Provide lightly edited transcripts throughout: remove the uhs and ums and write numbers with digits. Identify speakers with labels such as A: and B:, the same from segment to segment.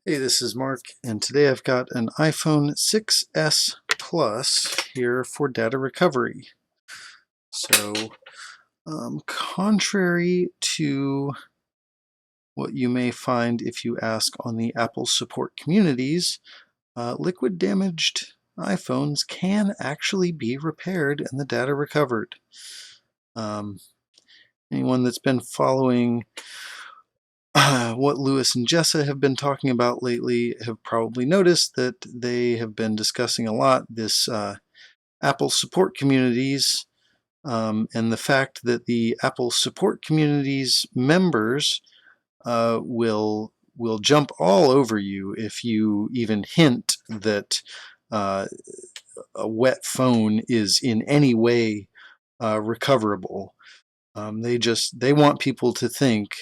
A: Hey, this is Mark, and today I've got an iPhone 6S Plus here for data recovery. So, contrary to what you may find if you ask on the Apple support communities, liquid damaged iPhones can actually be repaired and the data recovered. Um, Anyone that's been following what Lewis and Jessa have been talking about lately have probably noticed that they have been discussing a lot this Apple support communities, and the fact that the Apple support communities members will jump all over you if you even hint that uh, a wet phone is in any way recoverable. They want people to think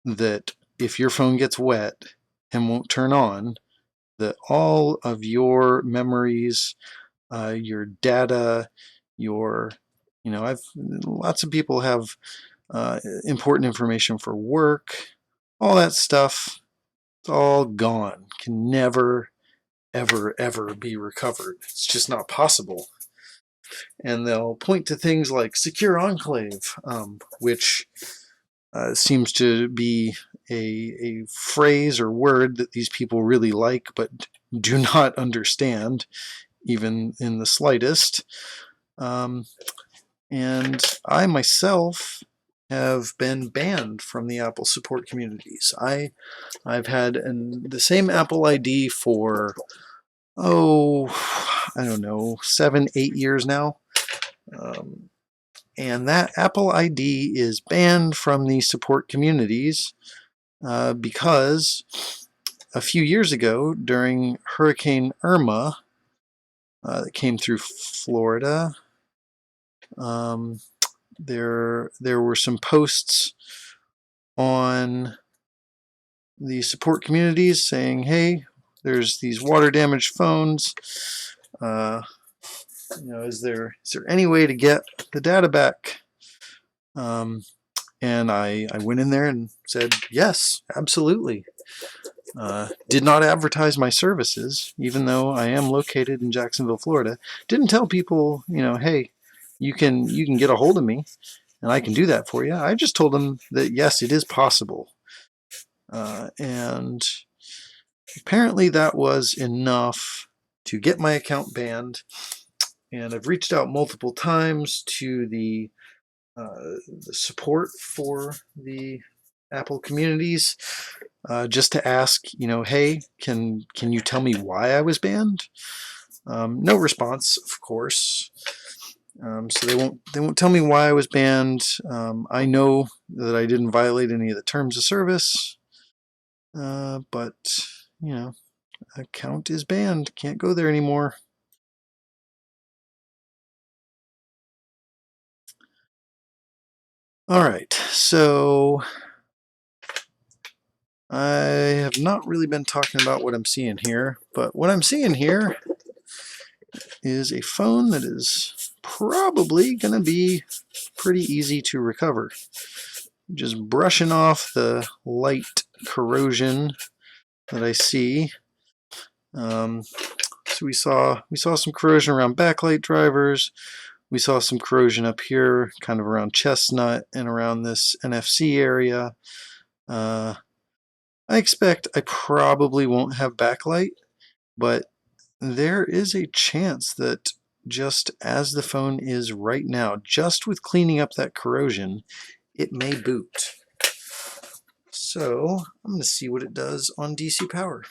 A: that if your phone gets wet and won't turn on, that all of your memories, your data, your, I've lots of people have important information for work, all that stuff. It's all gone. Can never, ever, ever be recovered. It's just not possible. And they'll point to things like Secure Enclave, which seems to be a phrase or word that these people really like but do not understand, even in the slightest. Um, and I myself have been banned from the Apple support communities. I've had the same Apple ID for, oh, I don't know, 7, 8 years now. Um, and that Apple ID is banned from the support communities because a few years ago during Hurricane Irma that came through Florida, um, there were some posts on the support communities saying, "Hey, there's these water damaged phones. Uh, is there any way to get the data back?" Um, and I went in there and said, "Yes, absolutely." Did not advertise my services, even though I am located in Jacksonville, Florida. Didn't tell people, hey, you can get a hold of me, and I can do that for you. I just told them that yes, it is possible, and apparently that was enough to get my account banned. And I've reached out multiple times to the support for the Apple communities, just to ask, hey, can you tell me why I was banned? No response, of course. So they won't tell me why I was banned. I know that I didn't violate any of the terms of service, but account is banned. Can't go there anymore. All right, so I have not really been talking about what I'm seeing here, but what I'm seeing here is a phone that is probably going to be pretty easy to recover. Just brushing off the light corrosion that I see. So we saw some corrosion around backlight drivers. We saw some corrosion up here, kind of around chestnut and around this NFC area. I expect I probably won't have backlight, but there is a chance that just as the phone is right now, just with cleaning up that corrosion, it may boot. So I'm going to see what it does on DC power.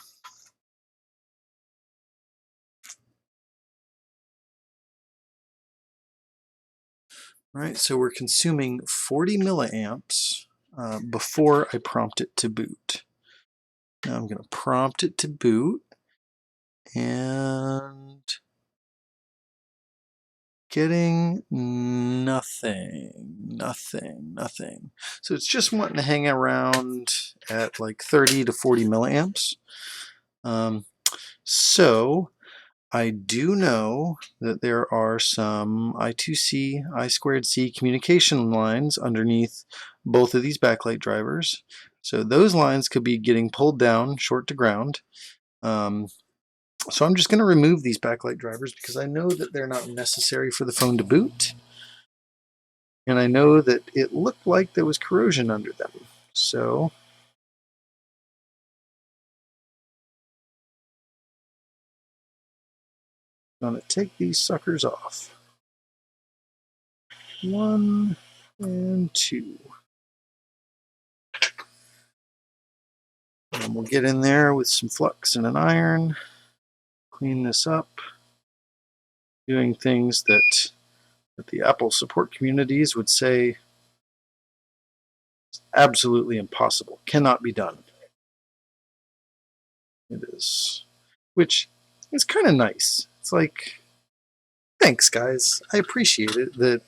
A: All right, so we're consuming 40 milliamps before I prompt it to boot. Now I'm going to prompt it to boot, and getting nothing. So it's just wanting to hang around at like 30 to 40 milliamps. So I do know that there are some I2C, I2C communication lines underneath both of these backlight drivers. So those lines could be getting pulled down short to ground. So I'm just going to remove these backlight drivers because I know that they're not necessary for the phone to boot. And I know that it looked like there was corrosion under them. So I'm going to take these suckers off. 1 and 2. And we'll get in there with some flux and an iron, clean this up, doing things that the Apple support communities would say is absolutely impossible, cannot be done. It is, which is kind of nice. It's like, thanks guys, I appreciate it that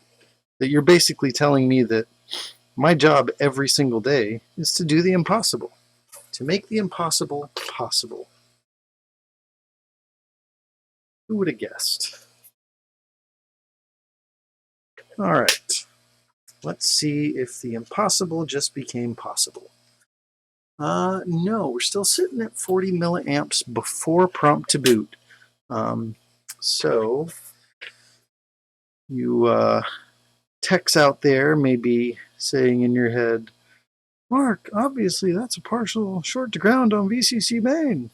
A: you're basically telling me that my job every single day is to do the impossible, to make the impossible possible. Who would have guessed? All right, let's see if the impossible just became possible. No, we're still sitting at 40 milliamps before prompt to boot. So you techs out there may be saying in your head, Mark, obviously that's a partial short to ground on VCC main.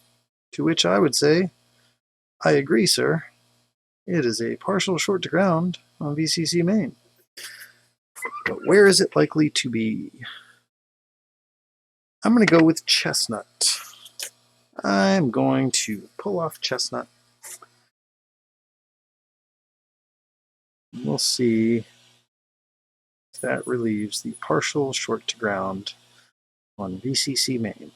A: To which I would say, I agree, sir. It is a partial short to ground on VCC main. But where is it likely to be? I'm going to go with chestnut. I'm going to pull off chestnut. We'll see if that relieves the partial short to ground on VCC main.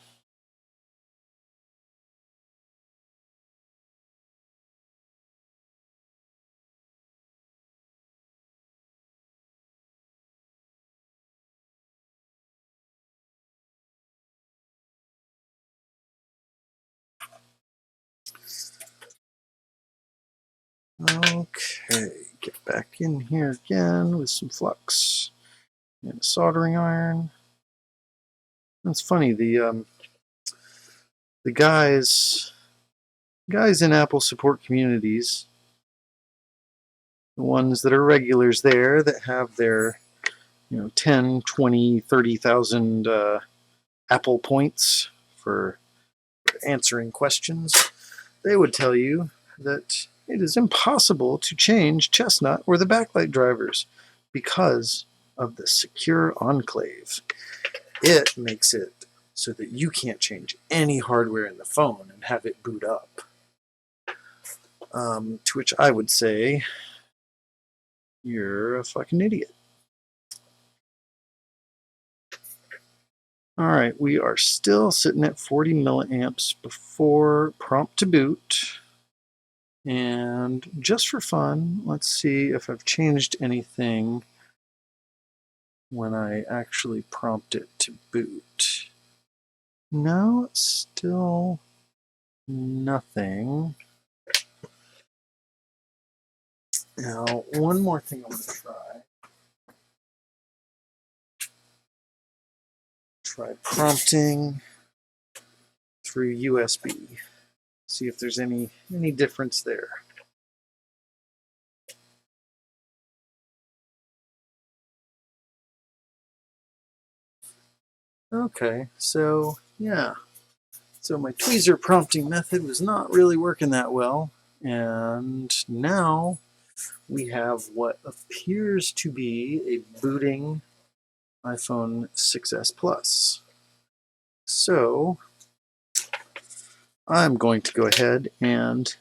A: Okay, get back in here again with some flux and a soldering iron. That's funny. The guys in Apple support communities, the ones that are regulars there that have their 10, 20, 30,000 Apple points for answering questions, they would tell you that it is impossible to change chestnut or the backlight drivers because of the secure enclave. It makes it so that you can't change any hardware in the phone and have it boot up. To which I would say, you're a fucking idiot. All right, we are still sitting at 40 milliamps before prompt to boot. And just for fun, let's see if I've changed anything when I actually prompt it to boot. No, still nothing. Now, one more thing I'm going to try. Try prompting through USB. See if there's any difference there. Okay, so yeah. So my tweezer prompting method was not really working that well. And now we have what appears to be a booting iPhone 6s Plus. So I'm going to go ahead and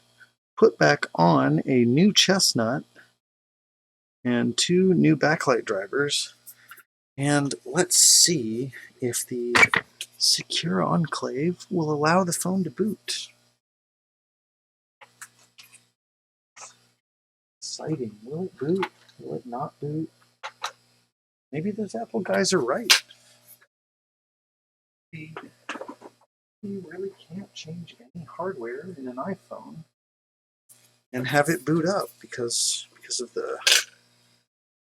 A: put back on a new chestnut and 2 new backlight drivers. And let's see if the secure enclave will allow the phone to boot. Exciting. Will it boot? Will it not boot? Maybe those Apple guys are right. You really can't change any hardware in an iPhone and have it boot up because of the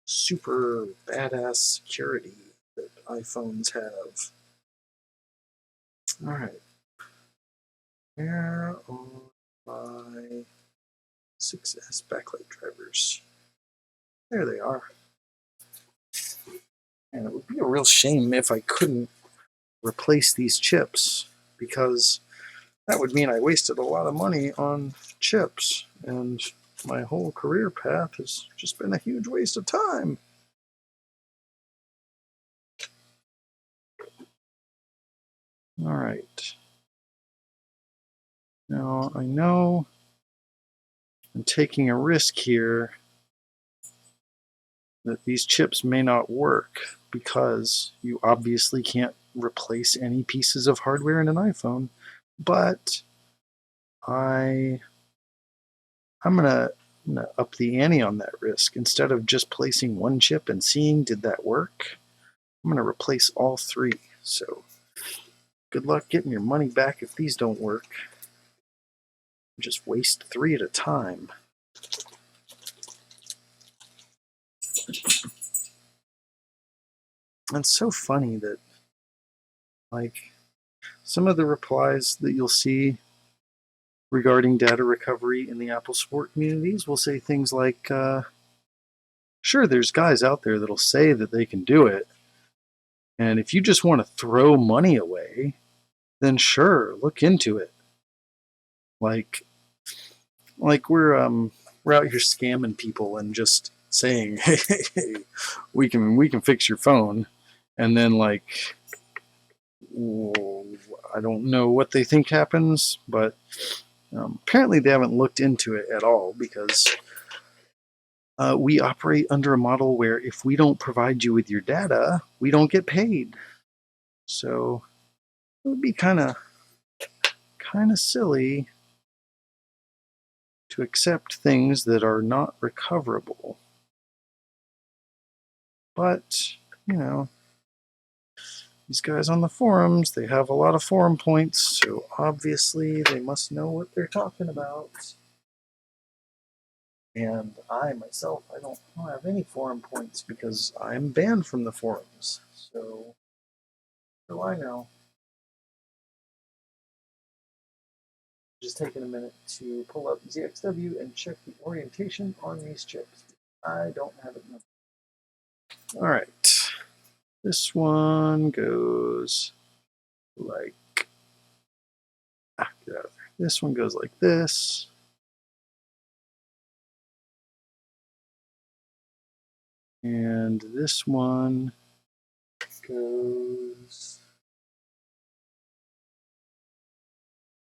A: super badass security that iPhones have. All right. Where are my 6S backlight drivers? There they are. And it would be a real shame if I couldn't replace these chips, because that would mean I wasted a lot of money on chips, and my whole career path has just been a huge waste of time. All right. Now, I know I'm taking a risk here that these chips may not work, because you obviously can't replace any pieces of hardware in an iPhone, but I'm gonna up the ante on that risk. Instead of just placing one chip and seeing did that work, I'm gonna replace all three. So good luck getting your money back if these don't work. Just waste three at a time. And it's so funny that, like, some of the replies that you'll see regarding data recovery in the Apple support communities will say things like, sure, there's guys out there that'll say that they can do it, and if you just want to throw money away, then sure, look into it. Like we're out here scamming people and just saying, hey, we can fix your phone, and then, like, I don't know what they think happens, but apparently they haven't looked into it at all, because we operate under a model where if we don't provide you with your data, we don't get paid. So it would be kind of silly to accept things that are not recoverable. But, you know, these guys on the forums, they have a lot of forum points, so obviously they must know what they're talking about. And I myself, I don't have any forum points because I'm banned from the forums. So I know. Just taking a minute to pull up ZXW and check the orientation on these chips. I don't have it. All right. This one goes like, get out of there. This one goes like this. And this one goes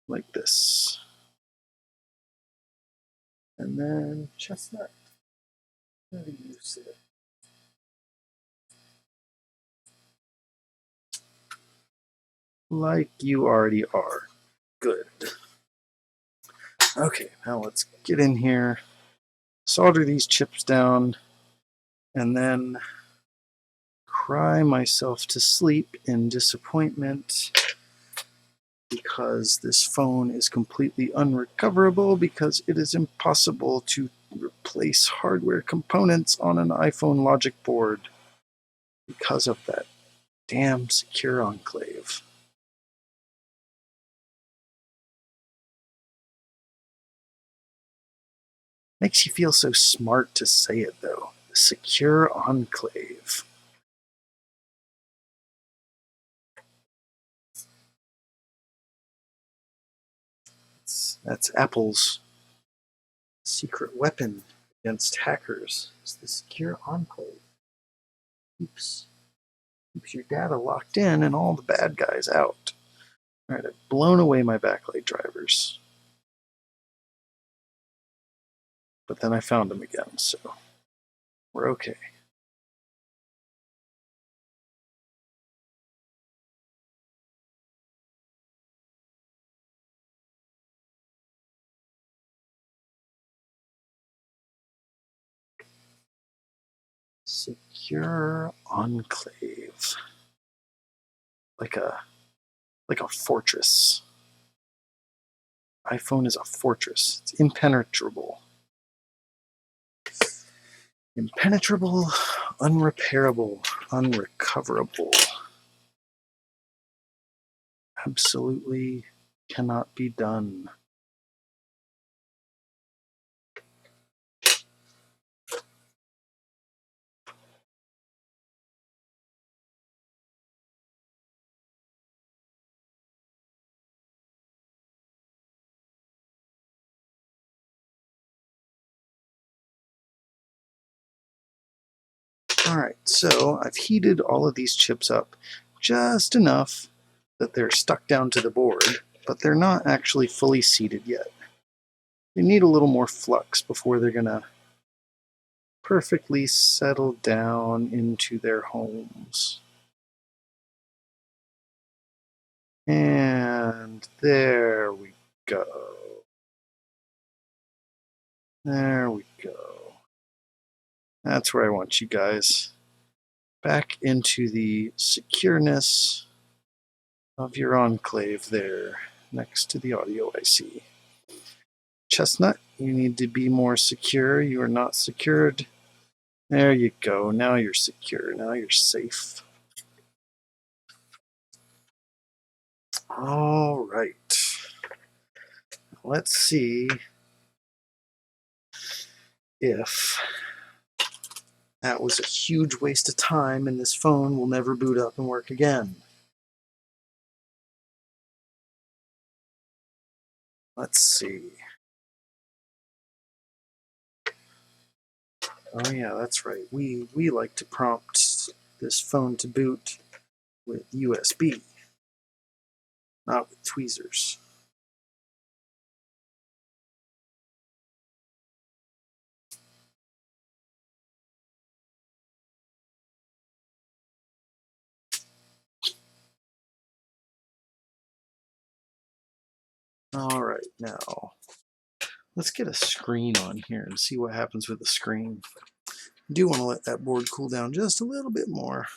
A: like this. And then chestnut. How do you say it? Like you already are. Good. Okay, now let's get in here, solder these chips down, and then cry myself to sleep in disappointment because this phone is completely unrecoverable, because it is impossible to replace hardware components on an iPhone logic board because of that damn secure enclave. Makes you feel so smart to say it, though. The secure enclave. That's Apple's secret weapon against hackers. It's the secure enclave. Keeps your data locked in and all the bad guys out. All right, I've blown away my backlight drivers. But then I found them again, so we're okay. Secure enclave. Like a fortress. iPhone is a fortress. It's impenetrable. Impenetrable, unrepairable, unrecoverable. absolutely cannot be done. Alright, so I've heated all of these chips up just enough that they're stuck down to the board, but they're not actually fully seated yet. They need a little more flux before they're going to perfectly settle down into their homes. And there we go. There we go. That's where I want you guys. Back into the secureness of your enclave there, next to the audio IC. Chestnut, you need to be more secure. You are not secured. There you go. Now you're secure. Now you're safe. All right. Let's see if that was a huge waste of time and this phone will never boot up and work again. Let's see. Oh yeah, that's right. We like to prompt this phone to boot with USB, not with tweezers. All right, now let's get a screen on here and see what happens with the screen. I do want to let that board cool down just a little bit more.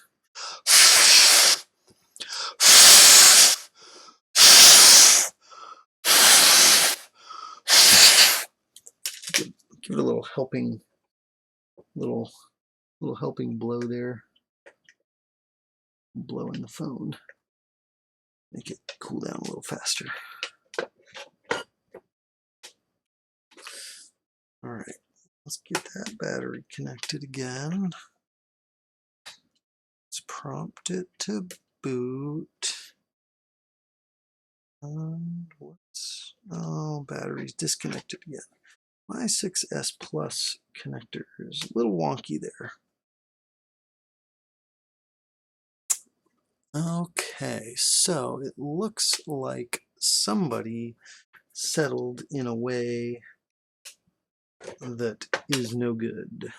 A: Give it a little helping blow there. Blow in the phone. Make it cool down a little faster. All right, let's get that battery connected again. Let's prompt it to boot. Battery's disconnected again. My 6S Plus connector is a little wonky there. Okay, so it looks like somebody settled in a way that is no good.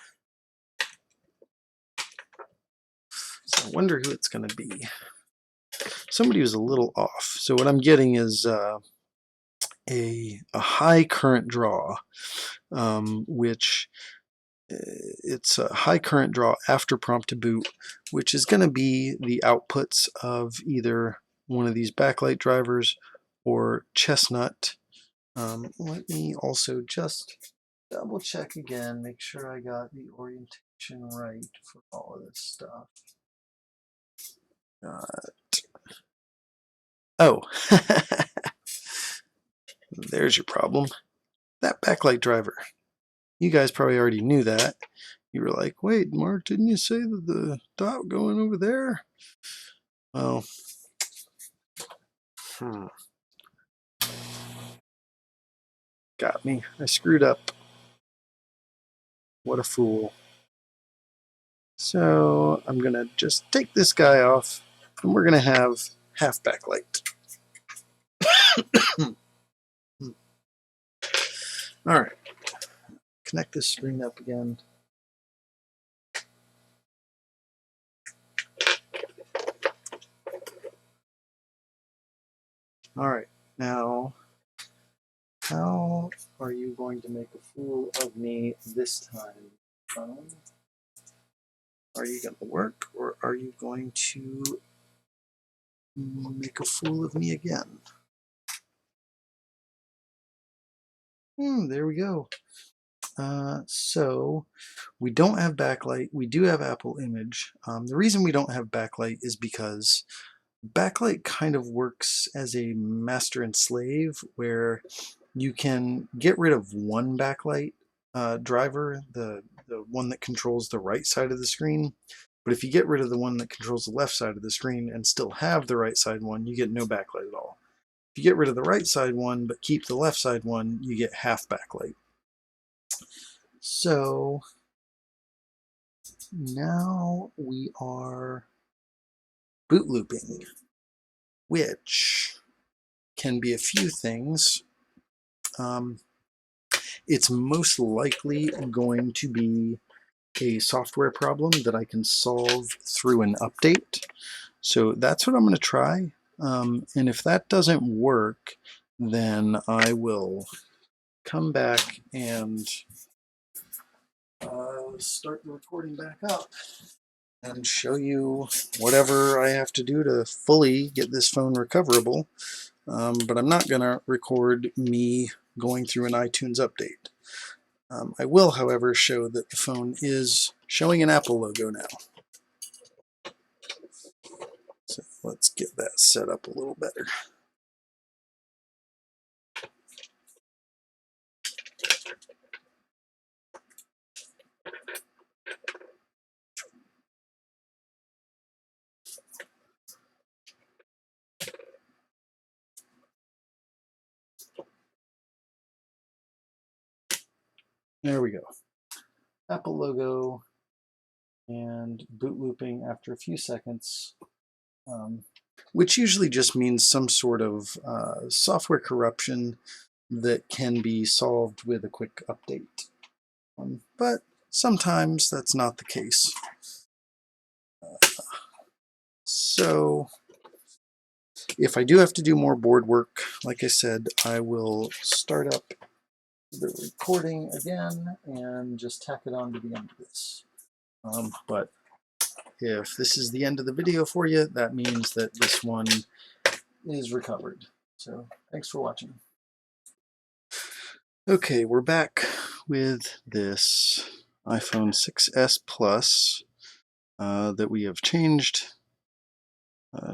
A: So I wonder who it's going to be. Somebody was a little off. So what I'm getting is a high current draw, which it's a high current draw after prompt to boot, which is going to be the outputs of either one of these backlight drivers or Chestnut. Let me also just double check again, make sure I got the orientation right for all of this stuff. Oh, there's your problem. That backlight driver. You guys probably already knew that. You were like, wait, Mark, didn't you say that the dot going over there? Well, got me. I screwed up. What a fool. So I'm going to just take this guy off, and we're going to have half backlight. All right. Connect this screen up again. All right. Now, how are you going to make a fool of me this time, phone? Are you going to work, or are you going to make a fool of me again? There we go. So we don't have backlight. We do have Apple Image. The reason we don't have backlight is because Backlight kind of works as a master and slave, where you can get rid of one backlight driver, the one that controls the right side of the screen. But if you get rid of the one that controls the left side of the screen and still have the right side one, you get no backlight at all. If you get rid of the right side one but keep the left side one, you get half backlight. So now we are boot looping, which can be a few things. It's most likely going to be a software problem that I can solve through an update. So that's what I'm going to try. And if that doesn't work, then I will come back and start the recording back up and show you whatever I have to do to fully get this phone recoverable. But I'm not going to record me going through an iTunes update. I will, however, show that the phone is showing an Apple logo now. So let's get that set up a little better. There we go. Apple logo and boot looping after a few seconds, which usually just means some sort of software corruption that can be solved with a quick update. But sometimes that's not the case. So if I do have to do more board work, like I said, I will start up the recording again and just tack it on to the end of this. But if this is the end of the video for you, that means that this one is recovered. So thanks for watching. Okay, we're back with this iPhone 6s Plus that we have changed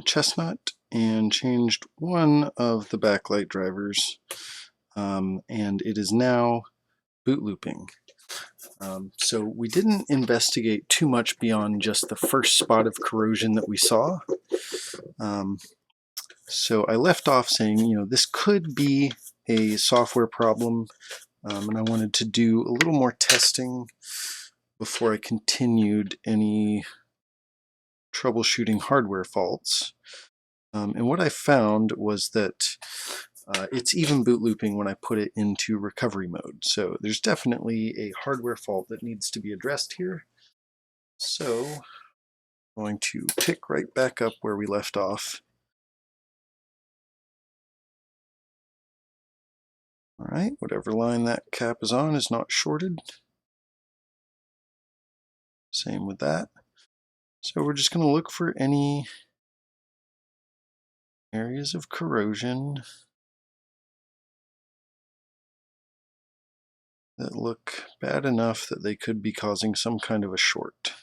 A: chestnut and changed one of the backlight drivers, and it is now boot looping. So we didn't investigate too much beyond just the first spot of corrosion that we saw. So I left off saying, this could be a software problem, and I wanted to do a little more testing before I continued any troubleshooting hardware faults. And what I found was that it's even boot looping when I put it into recovery mode. So there's definitely a hardware fault that needs to be addressed here. So I'm going to pick right back up where we left off. All right, whatever line that cap is on is not shorted. Same with that. So we're just going to look for any areas of corrosion that look bad enough that they could be causing some kind of a short.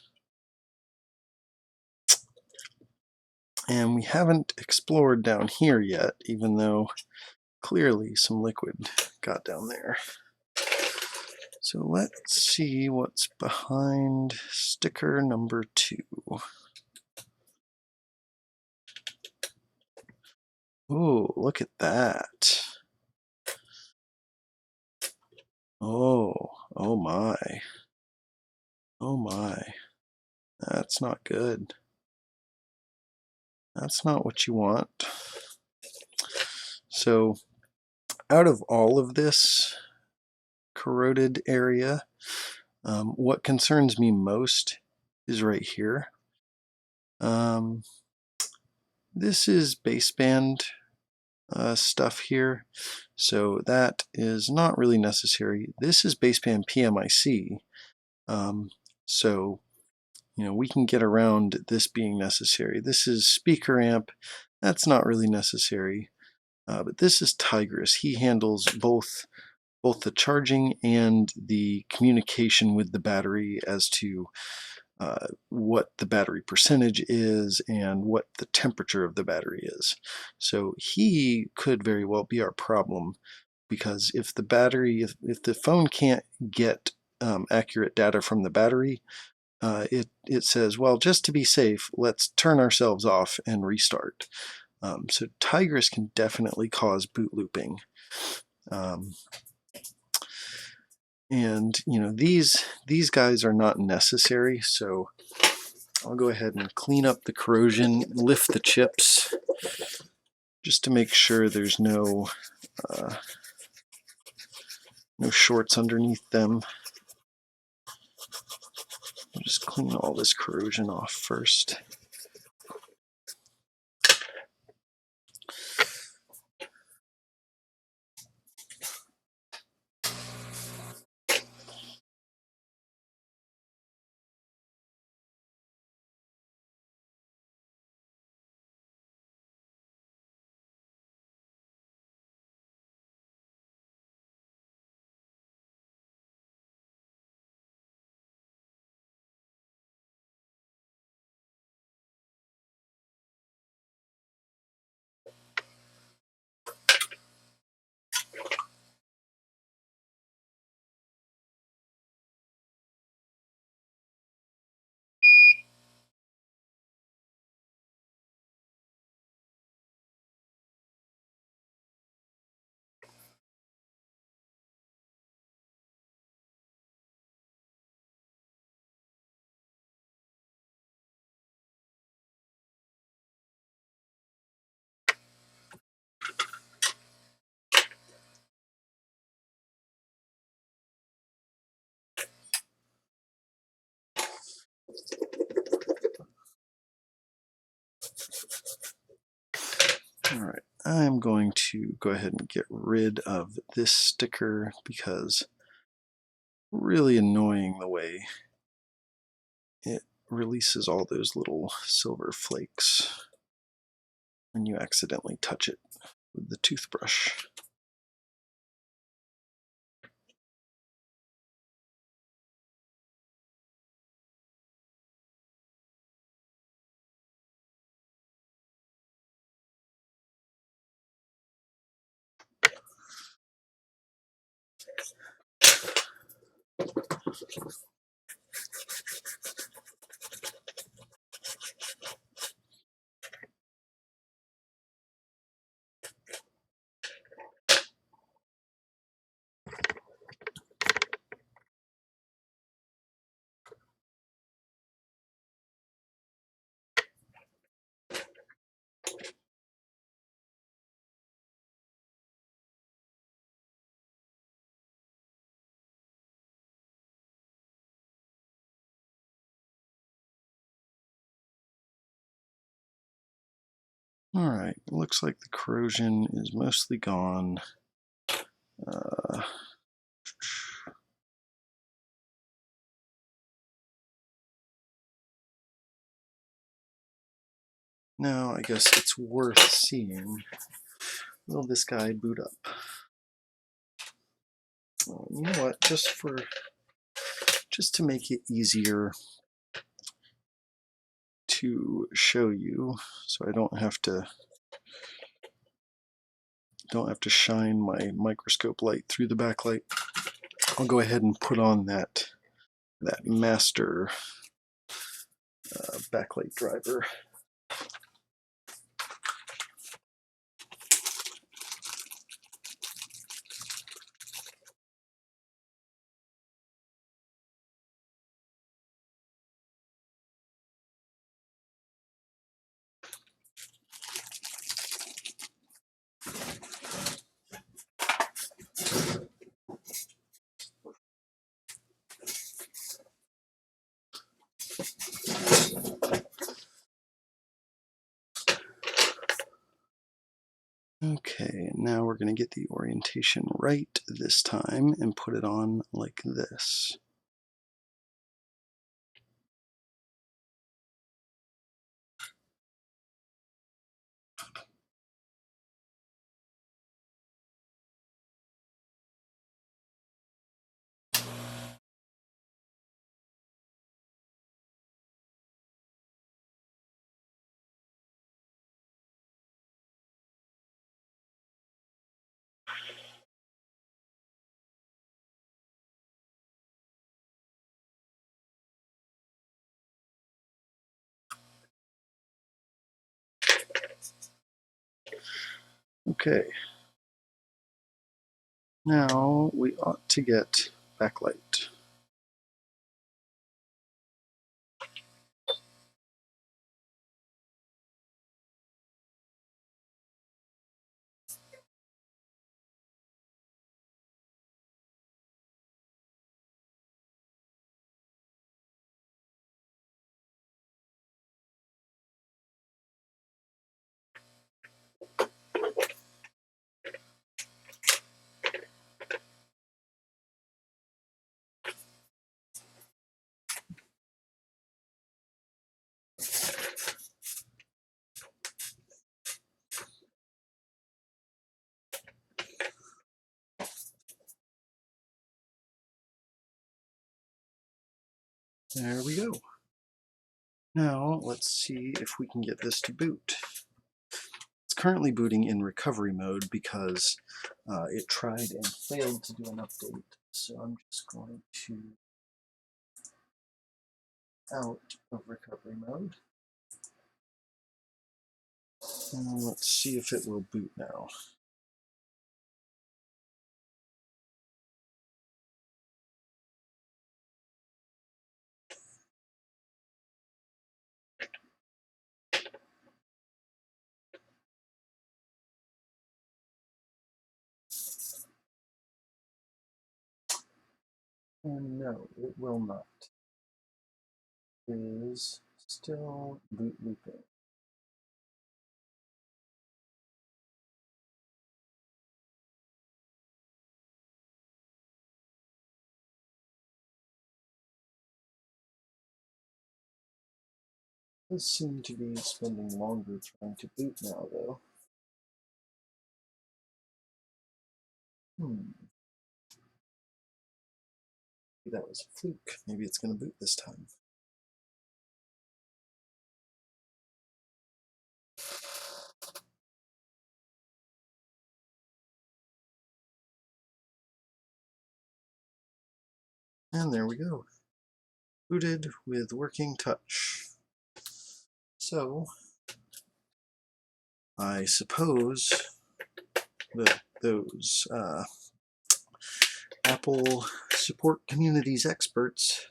A: And we haven't explored down here yet, even though clearly some liquid got down there. So let's see what's behind sticker number 2. Oh, look at that. Oh my. Oh my. That's not good. That's not what you want. So out of all of this corroded area, what concerns me most is right here. This is baseband stuff here, so that is not really necessary. This is baseband PMIC, so we can get around this being necessary. This is speaker amp, that's not really necessary, but this is Tigris. He handles both the charging and the communication with the battery as to what the battery percentage is and what the temperature of the battery is. So he could very well be our problem, because if the battery, if the phone can't get accurate data from the battery, it says, well, just to be safe, let's turn ourselves off and restart. So Tigris can definitely cause boot looping. And these guys are not necessary, so I'll go ahead and clean up the corrosion, lift the chips, just to make sure there's no shorts underneath them. I'll just clean all this corrosion off first. All right, I'm going to go ahead and get rid of this sticker because really annoying the way it releases all those little silver flakes when you accidentally touch it with the toothbrush. All right, looks like the corrosion is mostly gone. Now I guess it's worth seeing. Will this guy boot up? You know what? Just to make it easier to show you, so I don't have to shine my microscope light through the backlight, I'll go ahead and put on that master backlight driver. Okay, now we're going to get the orientation right this time and put it on like this. Okay. Now we ought to get backlight. There we go. Now let's see if we can get this to boot. It's currently booting in recovery mode because it tried and failed to do an update. So I'm just going to out of recovery mode. And let's see if it will boot now. And no, it will not. It is still boot looping. It does seem to be spending longer trying to boot now, though. Maybe that was a fluke. Maybe it's going to boot this time. And there we go. Booted with working touch. So, I suppose that those Apple support communities experts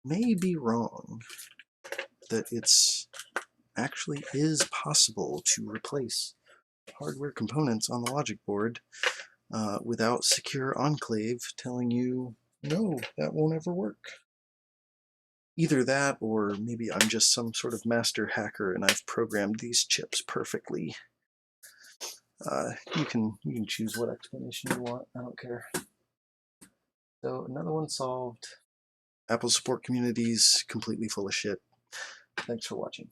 A: may be wrong. That it's actually is possible to replace hardware components on the logic board without Secure Enclave telling you, no, that won't ever work. Either that, or maybe I'm just some sort of master hacker and I've programmed these chips perfectly. You can choose what explanation you want. I don't care. So another one solved. Apple support communities completely full of shit. Thanks for watching.